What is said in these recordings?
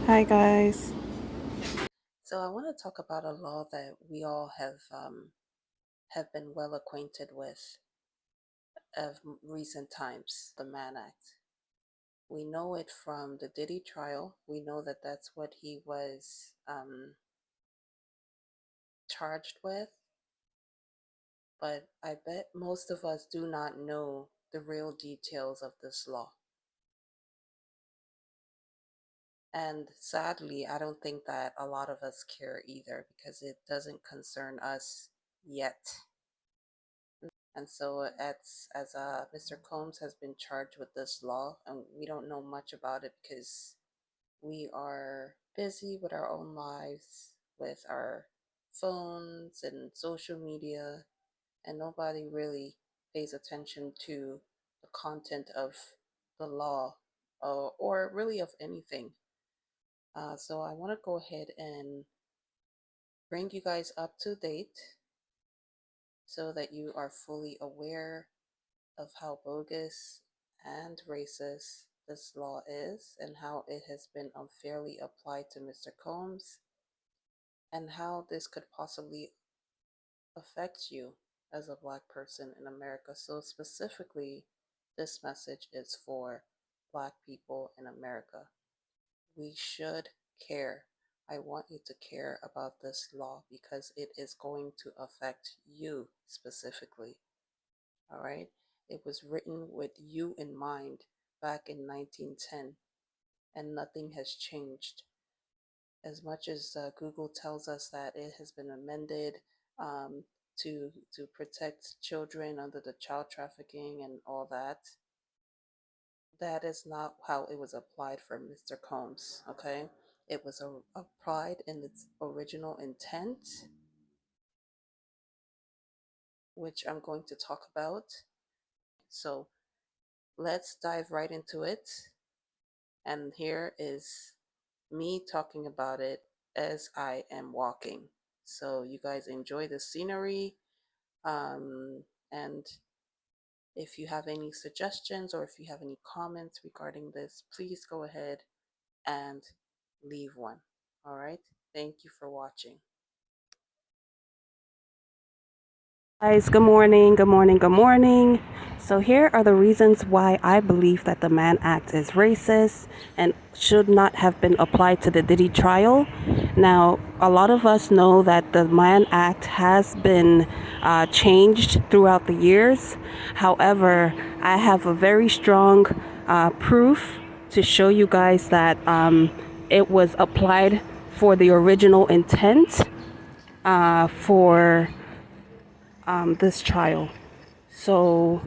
Hi guys. So I want to talk about a law that we all have been well acquainted with of recent times, the Mann Act. We know it from the Diddy trial. We know that that's what he was charged with, but I bet most of us do not know the real details of this law. And sadly, I don't think that a lot of us care either because it doesn't concern us yet. And so, Mr. Combs has been charged with this law, and we don't know much about it because we are busy with our own lives, with our phones and social media, and nobody really pays attention to the content of the law or really of anything. So I want to go ahead and bring you guys up to date so that you are fully aware of how bogus and racist this law is and how it has been unfairly applied to Mr. Combs and how this could possibly affect you as a Black person in America. So, specifically, this message is for Black people in America. We should care. I want you to care about this law because it is going to affect you specifically. All right. It was written with you in mind back in 1910, and nothing has changed. As much as Google tells us that it has been amended to protect children under the child trafficking and all that, that is not how it was applied for Mr. Combs. Okay, it was applied in its original intent, which I'm going to talk about. So let's dive right into it. And here is me talking about it as I am walking. So you guys enjoy the scenery. And if you have any suggestions or if you have any comments regarding this, please go ahead and leave one. All right. Thank you for watching. Guys, good morning, good morning, good morning. So here are the reasons why I believe that the Mann Act is racist and should not have been applied to the Diddy trial. Now, a lot of us know that the Mann Act has been changed throughout the years. However, I have a very strong proof to show you guys that it was applied for the original intent for this trial. So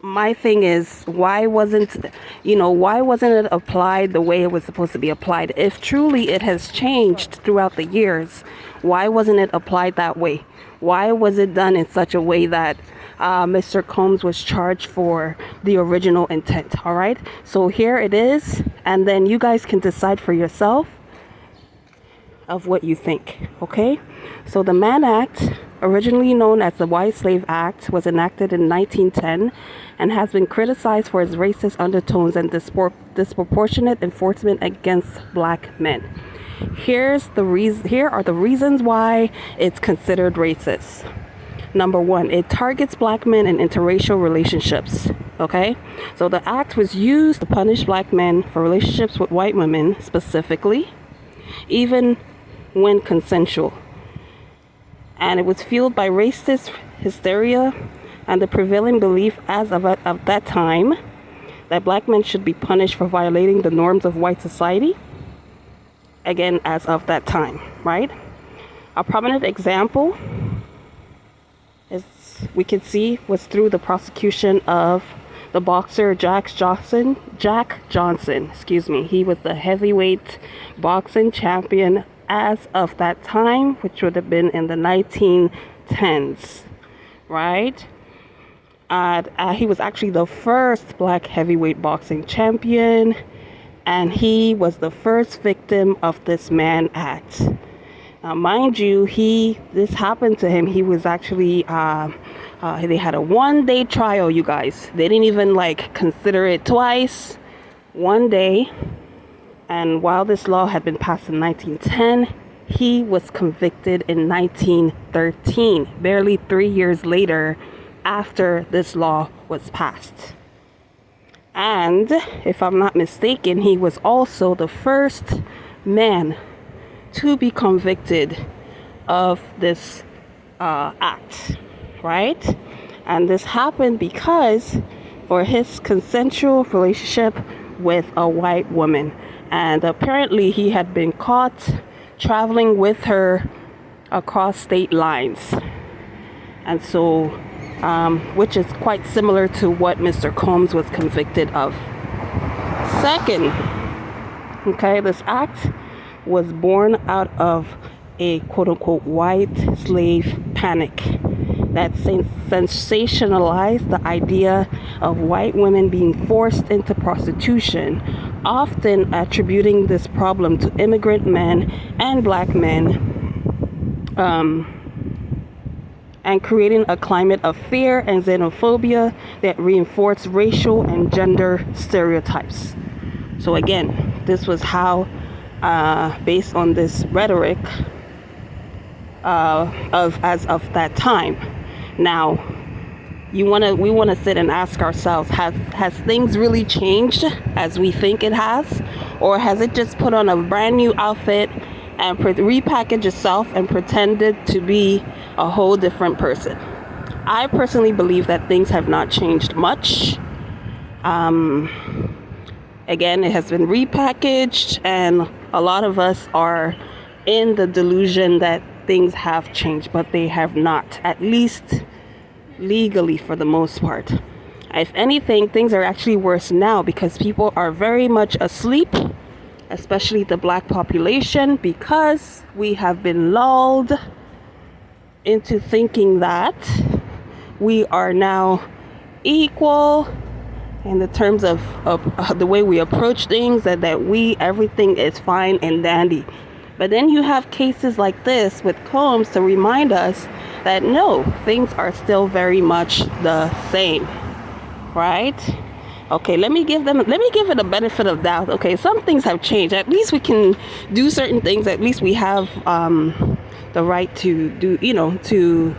my thing is, why wasn't it applied the way it was supposed to be applied? If truly it has changed throughout the years, why wasn't it applied that way? Why was it done in such a way that Mr. Combs was charged for the original intent? All right. So here it is, and then you guys can decide for yourself of what you think, okay? So the Mann Act, originally known as the White Slave Act, was enacted in 1910 and has been criticized for its racist undertones and disproportionate enforcement against Black men. Here are the reasons why it's considered racist. Number one, it targets Black men in interracial relationships. Okay? So the act was used to punish Black men for relationships with white women specifically, even when consensual. And it was fueled by racist hysteria and the prevailing belief as of that time that Black men should be punished for violating the norms of white society. Again, as of that time, right? A prominent example, as we can see, was through the prosecution of the boxer Jack Johnson. He was the heavyweight boxing champion as of that time, which would have been in the 1910s, right? He was actually the first Black heavyweight boxing champion, and he was the first victim of this Mann Act. Now, mind you, this happened to him. He was actually they had a 1-day trial, you guys. They didn't even consider it twice. one day, and while this law had been passed in 1910, he was convicted in 1913, barely 3 years later after this law was passed. And if I'm not mistaken, he was also the first man to be convicted of this act, right? And this happened because for his consensual relationship with a white woman. And apparently he had been caught traveling with her across state lines. And so, which is quite similar to what Mr. Combs was convicted of. Second, okay, this act was born out of a quote-unquote white slave panic that sensationalized the idea of white women being forced into prostitution, often attributing this problem to immigrant men and black men, and creating a climate of fear and xenophobia that reinforced racial and gender stereotypes. So again, this was how, based on this rhetoric of that time. Now, we want to sit and ask ourselves: has things really changed as we think it has, or has it just put on a brand new outfit and repackaged itself and pretended to be a whole different person? I personally believe that things have not changed much. Again, it has been repackaged, and a lot of us are in the delusion that things have changed, but they have not, at least legally for the most part. If anything, things are actually worse now because people are very much asleep, especially the black population, because we have been lulled into thinking that we are now equal in the terms of the way we approach things, that everything is fine and dandy. But then you have cases like this with Combs to remind us that no, things are still very much the same, right? Okay, let me give it a benefit of doubt. Okay, some things have changed. At least we can do certain things. At least we have the right to do, to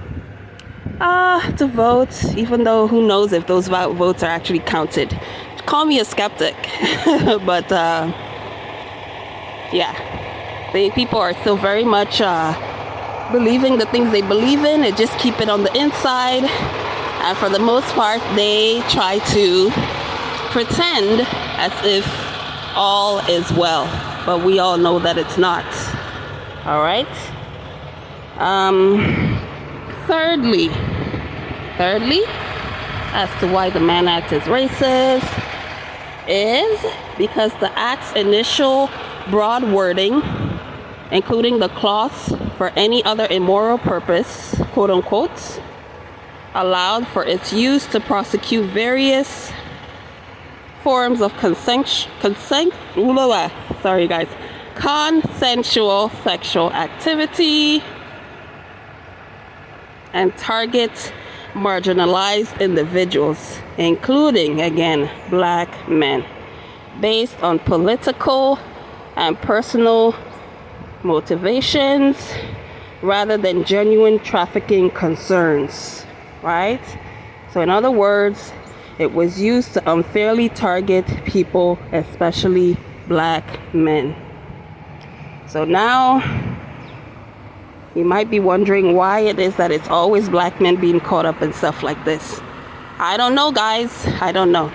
vote, even though who knows if those votes are actually counted. Call me a skeptic, but yeah. People are still very much believing the things they believe in and just keep it on the inside. And for the most part, they try to pretend as if all is well. But we all know that it's not. All right? Thirdly, as to why the Mann Act is racist, is because the Act's initial broad wording, including the clause for any other immoral purpose, quote unquote, allowed for its use to prosecute various forms of consensual sexual activity and target marginalized individuals, including, again, black men, based on political and personal motivations rather than genuine trafficking concerns, right? So in other words, it was used to unfairly target people, especially black men. So now you might be wondering why it is that it's always black men being caught up in stuff like this. I don't know, guys. I don't know.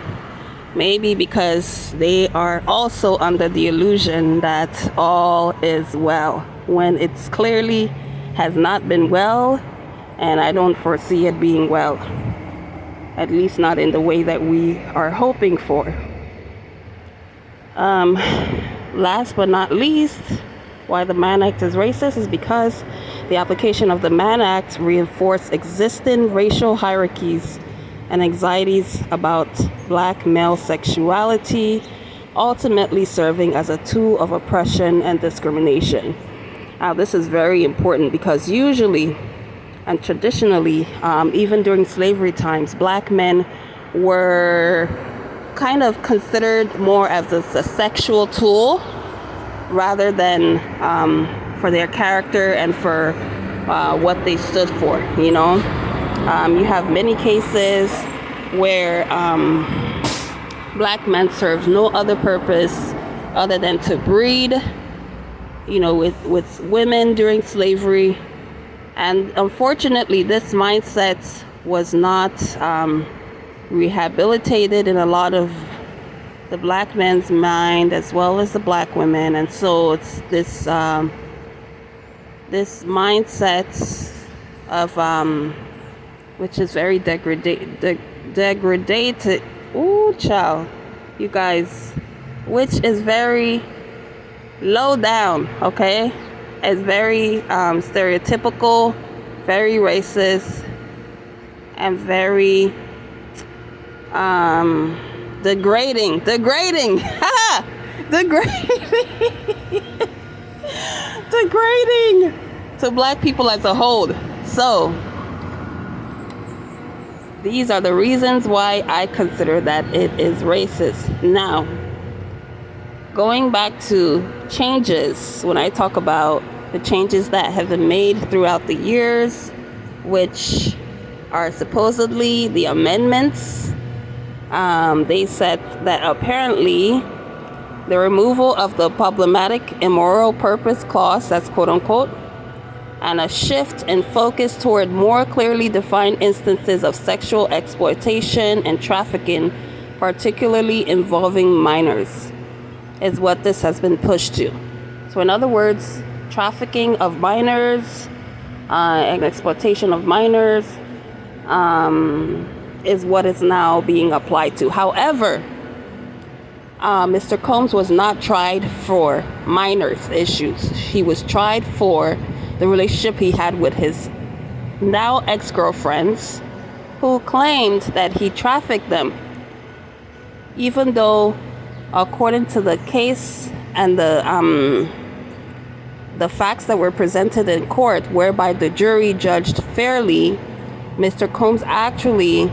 Maybe because they are also under the illusion that all is well, when it's clearly has not been well, and I don't foresee it being well. At least not in the way that we are hoping for. Last but not least, why the Mann Act is racist is because the application of the Mann Act reinforced existing racial hierarchies and anxieties about black male sexuality, ultimately serving as a tool of oppression and discrimination. Now, this is very important because usually and traditionally, even during slavery times, black men were kind of considered more as a sexual tool rather than for their character and for what they stood for. You have many cases where black men served no other purpose other than to breed, with women during slavery. And unfortunately, this mindset was not rehabilitated in a lot of the black men's mind as well as the black women. And so it's this mindset of which is very degradated. Ooh, child, you guys, which is very low down, okay? It's very stereotypical, very racist, and very degrading, degrading to black people as a whole. So these are the reasons why I consider that it is racist. Now, going back to changes, when I talk about the changes that have been made throughout the years, which are supposedly the amendments, they said that apparently the removal of the problematic immoral purpose clause, that's quote unquote, and a shift in focus toward more clearly defined instances of sexual exploitation and trafficking, particularly involving minors, is what this has been pushed to. So in other words, trafficking of minors and exploitation of minors is what is now being applied to. However, Mr. Combs was not tried for minors issues. He was tried for the relationship he had with his now ex-girlfriends, who claimed that he trafficked them, even though, according to the case and the facts that were presented in court, whereby the jury judged fairly, Mr. Combs actually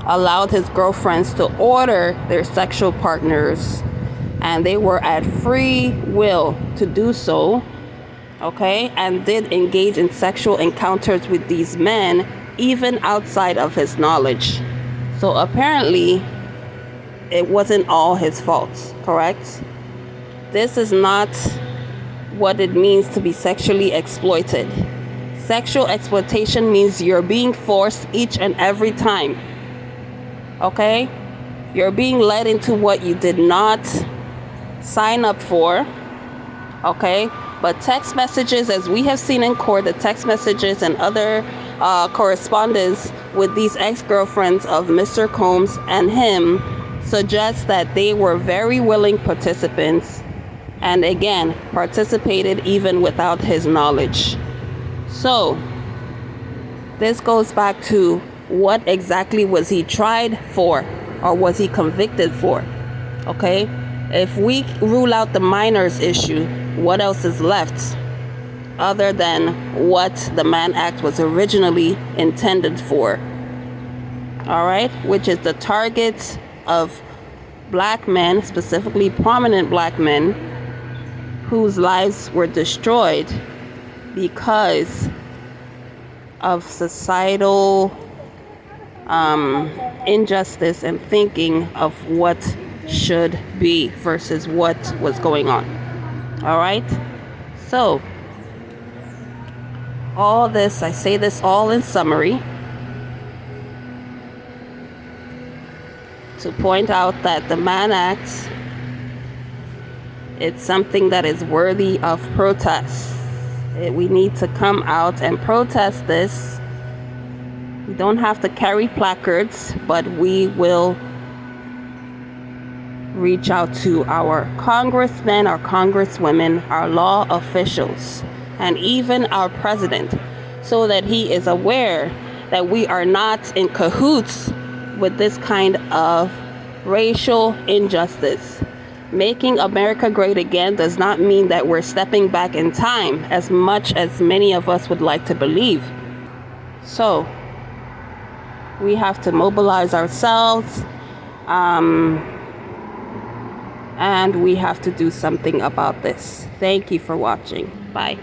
allowed his girlfriends to order their sexual partners, and they were at free will to do so, okay, and did engage in sexual encounters with these men even outside of his knowledge. So apparently it wasn't all his fault, correct? This is not what it means to be sexually exploited. Sexual exploitation means you're being forced each and every time, okay? You're being led into what you did not sign up for, okay? But text messages, as we have seen in court, the text messages and other correspondence with these ex-girlfriends of Mr. Combs and him suggests that they were very willing participants, and again, participated even without his knowledge. So this goes back to what exactly was he tried for, or was he convicted for? Okay, if we rule out the minors issue, what else is left other than what the Mann Act was originally intended for? All right, which is the target of black men, specifically prominent black men, whose lives were destroyed because of societal injustice and thinking of what should be versus what was going on. All right, so all this, I say this all in summary to point out that the Mann Act, it's something that is worthy of protest. We need to come out and protest this. We don't have to carry placards, but we will reach out to our congressmen, our congresswomen, our law officials, and even our president, so that he is aware that we are not in cahoots with this kind of racial injustice. Making America great again does not mean that we're stepping back in time, as much as many of us would like to believe. So we have to mobilize ourselves, and we have to do something about this. Thank you for watching. Bye.